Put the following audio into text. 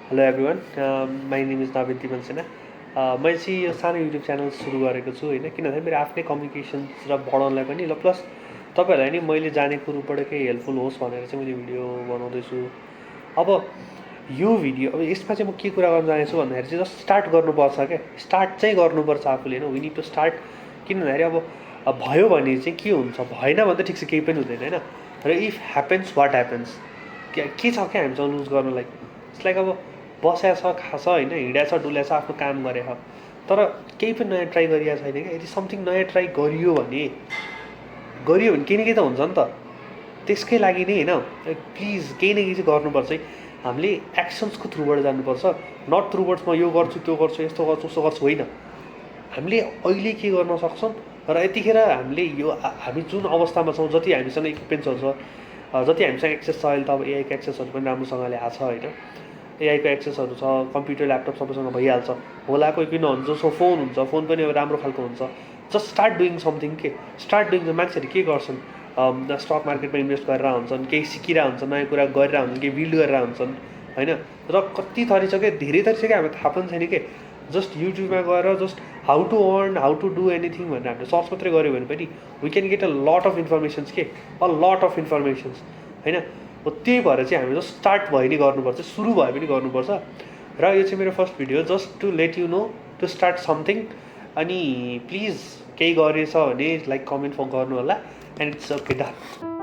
Hello everyone, my name is Naveen Timilsina. मैले चाहिँ यो सानो युट्युब च्यानल सुरु गरेको छु होइन, किनभने मेरो आफ्नै कम्युनिकेसन्स र बढाउनलाई पनि ल प्लस तपाईँहरूलाई नि मैले जानेको कुरोबाट केही हेल्पफुल होस् भनेर चाहिँ मैले भिडियो बनाउँदैछु। अब यो भिडियो अब यसमा चाहिँ म के कुरा गर्न जानेछु भन्दाखेरि चाहिँ जस्ट स्टार्ट गर्नुपर्छ क्या, स्टार्ट चाहिँ गर्नुपर्छ आफूले होइन। वी निड टु स्टार्ट, किनभने अब भयो भने चाहिँ के हुन्छ, भएन भने त ठिक छ केही पनि हुँदैन होइन। र इफ ह्यापन्स वाट ह्यापन्स, के छ क्या हामीसँग लुज गर्नलाई। इट्स लाइक अब बसेको छ, खाछ होइन, हिँडेछ डुलेछ, आफ्नो काम गरेछ, तर केही पनि नयाँ ट्राई गरिएको छैन क्या। यदि समथिङ नयाँ ट्राई गरियो भने केही न केही त हुन्छ नि त। त्यसकै लागि नै होइन, प्लिज केही न केही चाहिँ गर्नुपर्छ है। हामीले एक्सन्सको थ्रुबाट जानुपर्छ, नट थ्रुबाट म यो गर्छु त्यो गर्छु यस्तो गर्छु उस्तो गर्छु होइन। हामीले अहिले के गर्न सक्छौँ र यतिखेर हामीले यो हामी जुन अवस्थामा छौँ, जति हामीसँग इक्विपमेन्ट्सहरू छ, जति हामीसँग एक्सेस छ, अहिले त अब एआईको एक्सेसहरू पनि राम्रोसँगले आएको छ होइन। एआईको एक्सेसहरू छ, कम्प्युटर ल्यापटप सबैसँग भइहाल्छ होला। कोही किन हुन्छ जसको फोन हुन्छ, फोन पनि अब राम्रो खालको हुन्छ। जस्ट स्टार्ट डुइङ समथिङ के, स्टार्ट डुइङ। मान्छेहरू के गर्छन्, स्टक मार्केटमा इन्भेस्ट गरेर हुन्छन्, केही सिकिरहेको हुन्छन्, नयाँ कुरा गरेर हुन्छन्, केही बिल्ड गरेर हुन्छन् होइन। र कति थरी छ क्या, धेरै थरी छ क्या, हामीलाई थाहा पनि छैन कि। जस्ट युट्युबमा गएर just how to earn, how to do anything भनेर हामीले सर्च मात्रै गऱ्यो भने पनि we can get a lot of informations के, अ लट अफ इन्फर्मेसन्स होइन। हो त्यही भएर चाहिँ हामीले जस्ट स्टार्ट भयो नि गर्नुपर्छ, सुरु भए पनि गर्नुपर्छ। र यो चाहिँ मेरो first video, just to let you know to start something. अनि प्लिज केही गरेछ भने लाइक कमेन्ट गर्नु होला, एन्ड इट्स ओके डन।